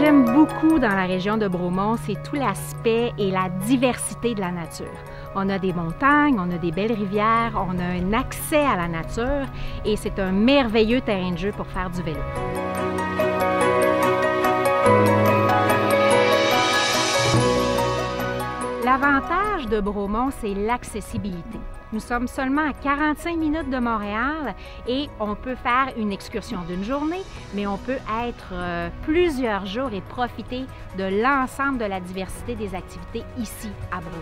j'aime beaucoup dans la région de Bromont, c'est tout l'aspect et la diversité de la nature. On a des montagnes, on a des belles rivières, on a un accès à la nature et c'est un merveilleux terrain de jeu pour faire du vélo. L'avantage de Bromont, c'est l'accessibilité. Nous sommes seulement à 45 minutes de Montréal et on peut faire une excursion d'une journée, mais on peut être plusieurs jours et profiter de l'ensemble de la diversité des activités ici à Bromont.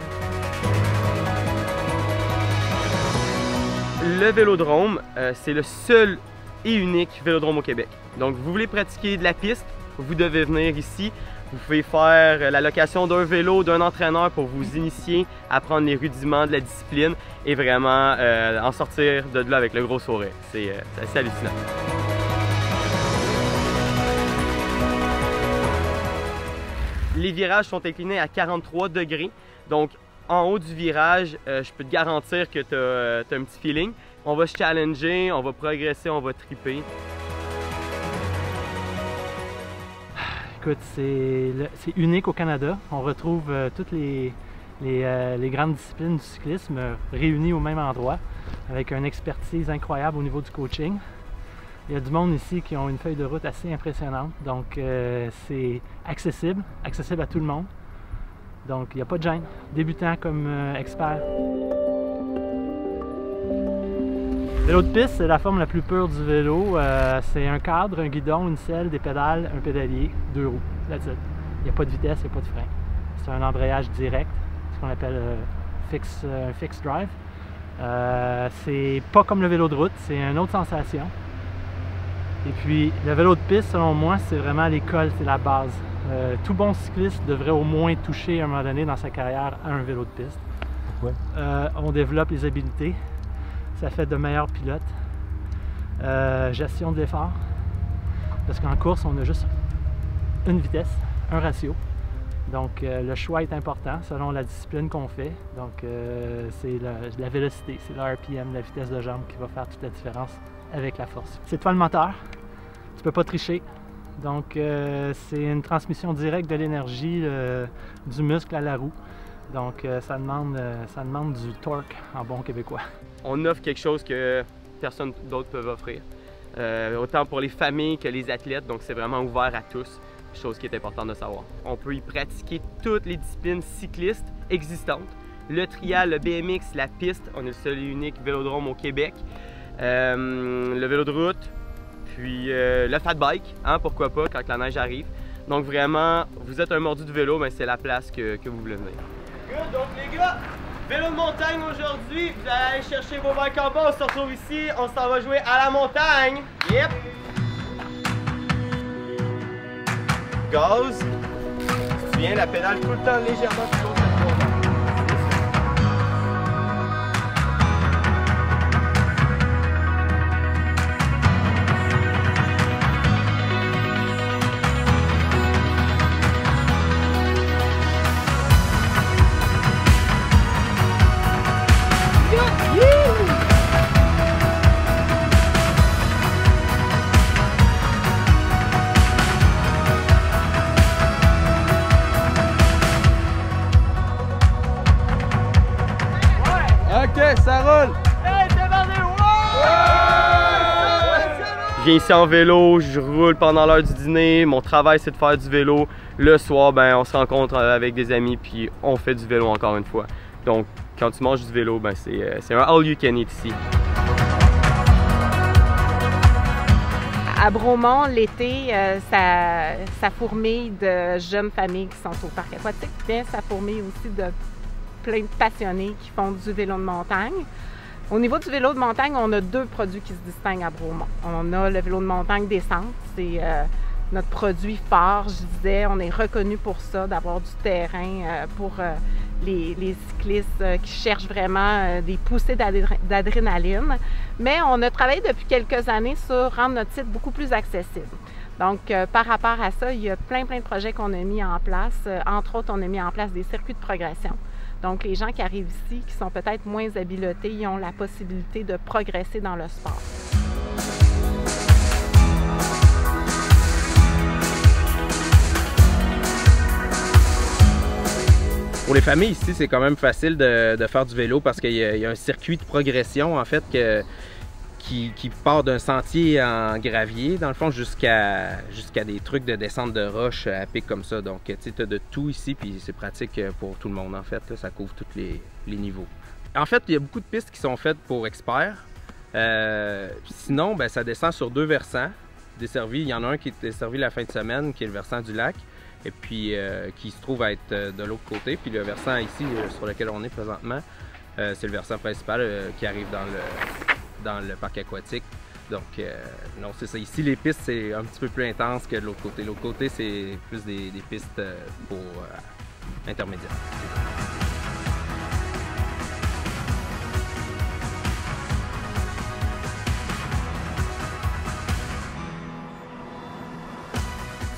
Le Vélodrome, c'est le seul et unique vélodrome au Québec. Donc, vous voulez pratiquer de la piste, vous devez venir ici. Vous pouvez faire la location d'un vélo, d'un entraîneur pour vous initier à prendre les rudiments de la discipline et vraiment en sortir de là avec le gros sourire. C'est assez hallucinant. Les virages sont inclinés à 43 degrés. Donc, en haut du virage, je peux te garantir que tu as un petit feeling. On va se challenger, on va progresser, on va triper. Écoute, c'est unique au Canada. On retrouve toutes les grandes disciplines du cyclisme réunies au même endroit, avec une expertise incroyable au niveau du coaching. Il y a du monde ici qui ont une feuille de route assez impressionnante, donc c'est accessible à tout le monde. Donc il n'y a pas de gêne, débutant comme expert. Le vélo de piste, c'est la forme la plus pure du vélo. C'est un cadre, un guidon, une selle, des pédales, un pédalier, 2 roues. That's it. Il n'y a pas de vitesse, il n'y a pas de frein. C'est un embrayage direct, ce qu'on appelle un fixed drive. C'est pas comme le vélo de route, c'est une autre sensation. Et puis, le vélo de piste, selon moi, c'est vraiment l'école, c'est la base. Tout bon cycliste devrait au moins toucher à un moment donné dans sa carrière à un vélo de piste. Pourquoi? On développe les habiletés. Ça fait de meilleurs pilotes. Gestion de l'effort. Parce qu'en course, on a juste une vitesse, un ratio. Donc, le choix est important selon la discipline qu'on fait. Donc, c'est la vélocité, c'est le RPM, la vitesse de jambe qui va faire toute la différence avec la force. C'est toi le moteur. Tu peux pas tricher. Donc, c'est une transmission directe de l'énergie du muscle à la roue. Donc, ça demande du torque en bon québécois. On offre quelque chose que personne d'autre peut offrir. Autant pour les familles que les athlètes, donc c'est vraiment ouvert à tous, chose qui est importante de savoir. On peut y pratiquer toutes les disciplines cyclistes existantes. Le trial, le BMX, la piste, on est le seul et unique vélodrome au Québec. Le vélo de route, puis le fat bike, hein, pourquoi pas, quand la neige arrive. Donc vraiment, vous êtes un mordu de vélo, ben c'est la place que vous voulez venir. Good, donc les gars, vélo de montagne aujourd'hui, vous allez aller chercher vos bikes en bas, on se retrouve ici, on s'en va jouer à la montagne. Yep! Gaz, tu viens, la pédale tout le temps légèrement plus haut. Ok, ça roule! Hey, c'est parti! Je viens ici en vélo, je roule pendant l'heure du dîner. Mon travail, c'est de faire du vélo. Le soir, ben, on se rencontre avec des amis puis on fait du vélo encore une fois. Donc, quand tu manges du vélo, ben, c'est un all you can eat ici. À Bromont, l'été, ça fourmille de jeunes familles qui sont au parc aquatique, mais ça fourmille aussi de plein de passionnés qui font du vélo de montagne. Au niveau du vélo de montagne, on a 2 produits qui se distinguent à Bromont. On a le vélo de montagne descente, c'est notre produit phare, je disais, on est reconnu pour ça, d'avoir du terrain pour les cyclistes qui cherchent vraiment des poussées d'adrénaline. Mais on a travaillé depuis quelques années sur rendre notre site beaucoup plus accessible. Donc, par rapport à ça, il y a plein de projets qu'on a mis en place. Entre autres, on a mis en place des circuits de progression. Donc, les gens qui arrivent ici, qui sont peut-être moins habilités, ils ont la possibilité de progresser dans le sport. Pour les familles ici, c'est quand même facile de faire du vélo parce qu'il y a un circuit de progression en fait qui part d'un sentier en gravier, dans le fond, jusqu'à des trucs de descente de roches à pic comme ça. Donc, tu sais, tu as de tout ici, puis c'est pratique pour tout le monde, en fait. Là, ça couvre tous les niveaux. En fait, il y a beaucoup de pistes qui sont faites pour experts. Sinon, ben, ça descend sur 2 versants desservis. Il y en a un qui est desservi la fin de semaine, qui est le versant du lac, et puis qui se trouve à être de l'autre côté. Puis le versant ici, sur lequel on est présentement, c'est le versant principal qui arrive dans le parc aquatique. Donc, non, c'est ça. Ici, les pistes, c'est un petit peu plus intense que de l'autre côté. L'autre côté, c'est plus des pistes pour intermédiaires.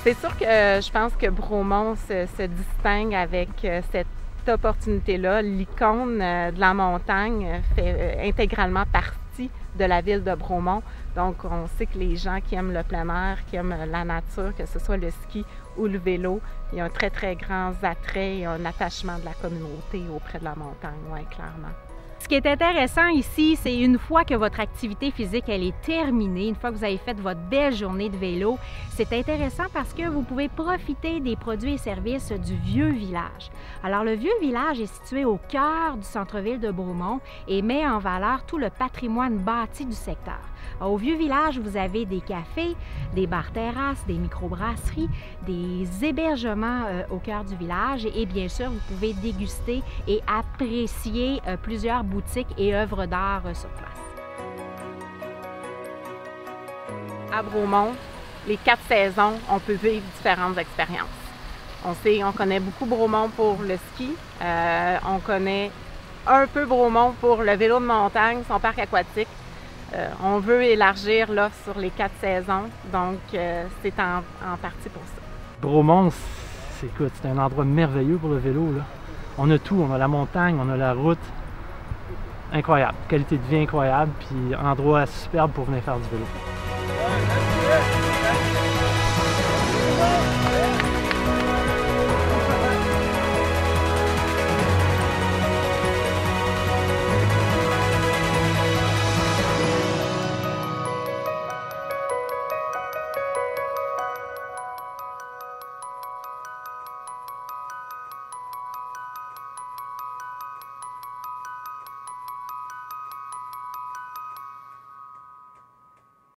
C'est sûr que je pense que Bromont se distingue avec cette opportunité-là. L'icône de la montagne fait intégralement partie de la ville de Bromont. Donc, on sait que les gens qui aiment le plein air, qui aiment la nature, que ce soit le ski ou le vélo, il y a un très, très grand attrait et un attachement de la communauté auprès de la montagne, oui, clairement. Ce qui est intéressant ici, c'est une fois que votre activité physique elle est terminée, une fois que vous avez fait votre belle journée de vélo, c'est intéressant parce que vous pouvez profiter des produits et services du Vieux Village. Alors, le Vieux Village est situé au cœur du centre-ville de Bromont et met en valeur tout le patrimoine bâti du secteur. Au Vieux Village, vous avez des cafés, des bars-terrasses, des microbrasseries, des hébergements au cœur du village et bien sûr, vous pouvez déguster et apprécier plusieurs boutiques et œuvres d'art sur place. À Bromont, les 4 saisons, on peut vivre différentes expériences. On connaît beaucoup Bromont pour le ski, on connaît un peu Bromont pour le vélo de montagne, son parc aquatique. On veut élargir l'offre sur les 4 saisons, donc c'est en partie pour ça. Bromont, c'est un endroit merveilleux pour le vélo, là. On a tout, on a la montagne, on a la route. Incroyable, qualité de vie incroyable, puis endroit superbe pour venir faire du vélo.